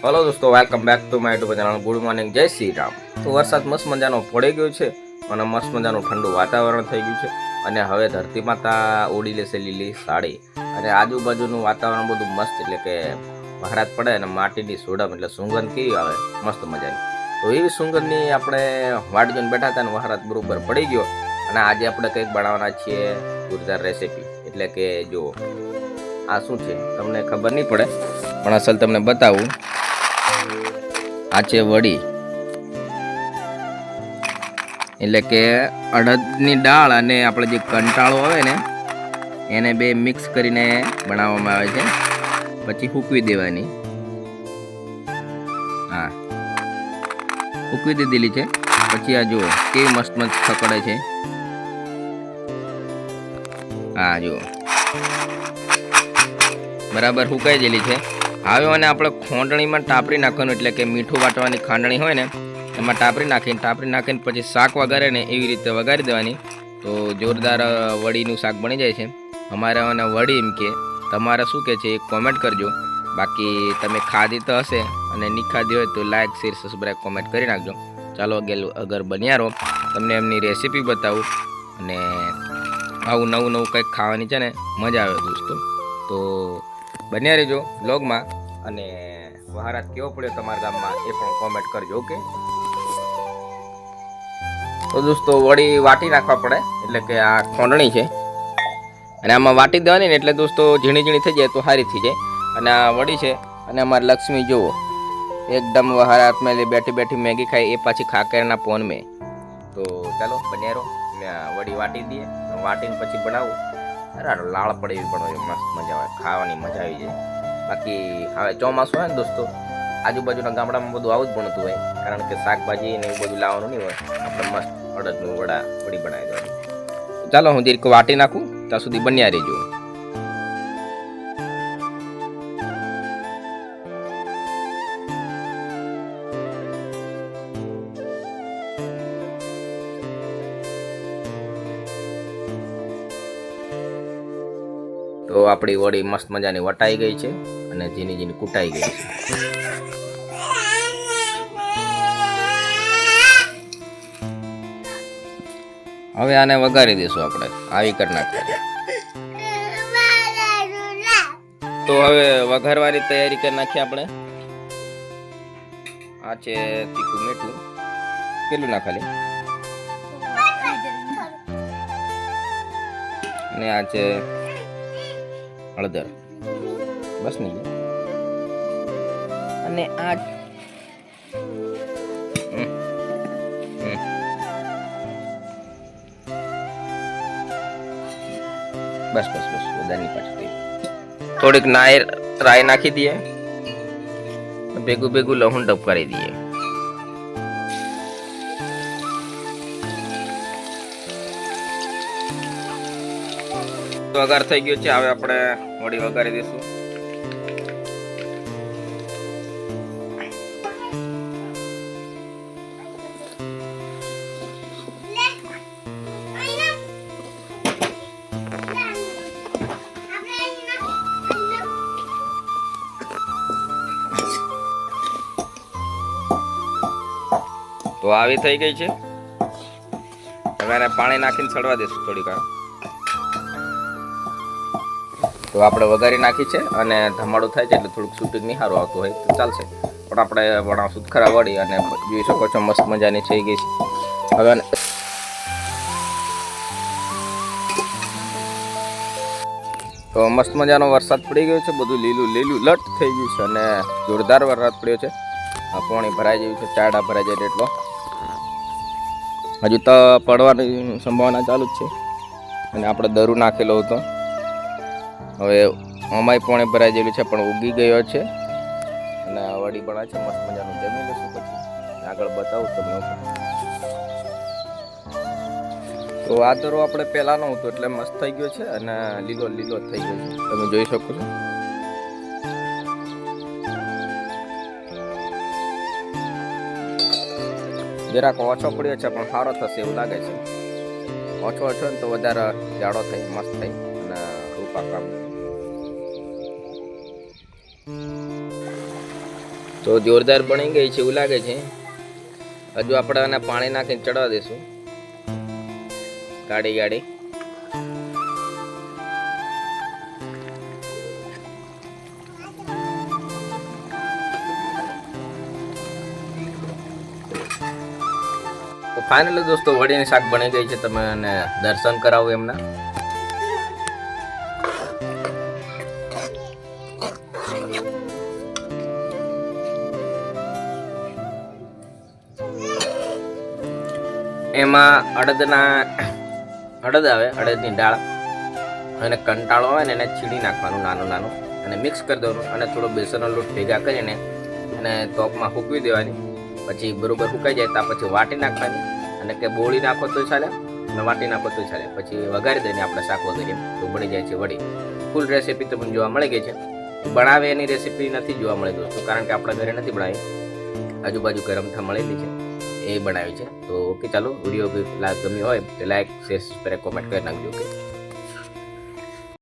Hello दोस्तों, welcome back to my YouTube channel. Good morning, जय श्री राम। तो वरसाद मस्त मजानो पड़ी गयो छे અને મસ્ત મજાનું ઠંડુ વાતાવરણ થઈ ગયું છે અને હવે ધરતી માતા ઓડી લેશે લીલી સાડી અને આજુબાજુનું વાતાવરણ બધું મસ્ત, એટલે કે વરસાદ પડે અને માટીની સોડમ એટલે સુગંધ કેવી આવે મસ્ત મજાની। તો એવી સુગંધની આપણે વાટ જોઈને બેઠા હતા અને વરસાદ બરોબર પડી ગયો અને આજે આપણે કંઈક બનાવવાના છીએ જોરદાર રેસીપી। એટલે કે જો આ શું છે તમને ખબર નહીં પડે પણ અસલ તમને બતાવું। આ છે વડી, એટલે કે અડદની દાળ અને આપણે જે કંટાળો આવે ને એને બે મિક્સ કરીને બનાવવામાં આવે છે, પછી સૂકવી દેવાની। હા, સૂકવી દીધેલી છે, પછી આ જુઓ કેવી મસ્ત મસ્ત ખકડે છે। હા જુઓ બરાબર સુકાઈ ગયેલી છે। હવે અને આપણે ખોંડણીમાં ટાપરી નાખવાનું, એટલે કે મીઠું વાટવાની ખાંડણી હોય ને એમાં ટાપરી નાખીને પછી શાક વઘારે ને એવી રીતે વઘારી દેવાની। તો જોરદાર વડીનું શાક બની જાય છે। અમારે અને વડી એમ કે તમારે શું કહે છે એ કોમેન્ટ કરજો। બાકી તમે ખાધી તો હશે અને નહીં ખાધી હોય તો લાઈક શેર સબસ્ક્રાઈબ કોમેન્ટ કરી નાખજો। ચાલો અગર બન્યા રહો, તમને એમની રેસીપી બતાવું અને આવું નવું નવું કંઈક ખાવાની છે ને મજા આવે દોસ્તો। તો બન્યા રહેજો વ્લોગમાં અને વરસાદ કેવો પડ્યો તમારા ગામમાં એ પણ કોમેન્ટ કરજો। ઓકે, તો દોસ્તો વડી વાટી નાખવા પડે, એટલે કે આ ખોંડણી છે અને આમાં વાટી દેવાની ને એટલે દોસ્તો ઝીણી ઝીણી થઈ જાય તો સારી થઈ જાય। અને આ વડી છે અને અમારી લક્ષ્મી જુઓ એકદમ વરસાદમાં બેઠી બેઠી મેગી ખાય એ પાછી ખાકરના પોન મેં। તો ચાલો બન્યા રહો, વડી વાટી દઈએ, વાટીને પછી બનાવું। અરે લાળ પડે એવી પણ મસ્ત મજા આવે, ખાવાની મજા આવી જાય। બાકી હવે ચોમાસું હોય ને દોસ્તો, આજુબાજુના ગામડામાં બધું આવું જ બનતું હોય, કારણ કે શાકભાજી ને એવું બધું લાવવાનું નહીં હોય, આપણે મસ્ત અડદનું વડી બનાવી દેવાની। ચાલો હું દીર્ઘ વાટી નાખું, ત્યાં સુધી બન્યા રહેજો। તો આપણી વડી મસ્ત મજાની વટાઈ ગઈ છે અને ઝીણી ઝીણી કૂટાઈ ગઈ છે। હવે આને વઘારી દઈશું આપણે, આવી કરી નાખીએ। તો હવે વઘારવાની તૈયારી કરી નાખીએ આપણે। આ છે તીખું મીઠું, કેટલું નાખાલી, અને આ છે હળદર, બસ નહીં, અને આ બસ બસ બસ બધાની પાછી થોડીક રાઈ નાખી દઈએ, ભેગું ભેગું લહુણ ટપકારી દઈએ। વઘાર થઈ ગયો છે, હવે આપણે વડી વઘારી દઈશું। તો આવી થઈ ગઈ છે, હવે એને પાણી નાખીને ચડવા દઈશું થોડીક વાર। તો આપણે વઘારી નાખી છે અને ધમાડું થાય છે એટલે થોડુંક શૂટિંગ નહીં સારું આવતું હોય તો ચાલશે, પણ આપણે બનાવશું ખરા વડી અને જોઈ શકો છો મસ્ત મજાની થઈ ગઈ છે। હવે તો મસ્ત મજાનો વરસાદ પડી ગયો છે, બધું લીલું લીલું લટ થઈ ગયું છે અને જોરદાર વરસાદ પડ્યો છે। પાણી ભરાઈ ગયું છે, ચારડા ભરાઈ જાય એટલો, હજુ તો પડવાની સંભાવના ચાલુ જ છે અને આપણે દરું નાખેલો હતો। હવે અમાય પાણી ભરાઈ ગયેલું છે પણ ઉગી ગયો છે અને વડી બનાવે છે મસ્ત મજાનું, જમી લઈશું પછી આગળ બતાવું તમને। તો આ દરો આપણે પહેલાંનો હતો એટલે મસ્ત થઈ ગયો છે અને લીલો લીલો થઈ ગયો છે, તમે જોઈ શકો છો। જરાક ઓછો પડ્યો છે પણ સારો થશે એવું લાગે છે। ઓછો ઓછો ને તો વધારે જાડો થઈ મસ્ત થઈ અને રૂપા કામ। તો જોરદાર બની ગઈ છે એવું લાગે છે. હજુ આપણે આને પાણી નાખીને ચડવા દઈશું ગાડી ગાડી. તો ફાઇનલી દોસ્તો વડીની શાક બની ગઈ છે. તમે એને દર્શન કરાવો એમના. એમાં અડદ આવે, અડદની દાળ અને કંટાળો આવે ને એને છીણી નાખવાનું નાનું નાનું અને મિક્સ કરી દેવાનું અને થોડો બેસનનો લોટ ભેગા કરીને અને તોપમાં સૂકવી દેવાની. પછી બરોબર સુકાઈ જાય ત્યાં પછી વાટી નાખવાની અને કે બોળી નાખો તો ચાલે અને વાટી નાખો તો ચાલે. પછી વઘારી દઈને આપણે શાક વગેરે તો બની જાય છે વડી. ફૂલ રેસીપી તમને જોવા મળી ગઈ છે. બનાવે એની રેસીપી નથી જોવા મળી દોસ્તો, કારણ કે આપણા ઘરે નથી બનાવી, આજુબાજુ ગરમથા મળેલી છે એ બનાવી છે. તો ઓકે ચાલો, વિડીયો ગમ્યો હોય તો લાઈક શેર સબસ્ક્રાઈબ કોમેન્ટ કરી નાખજો. ઓકે.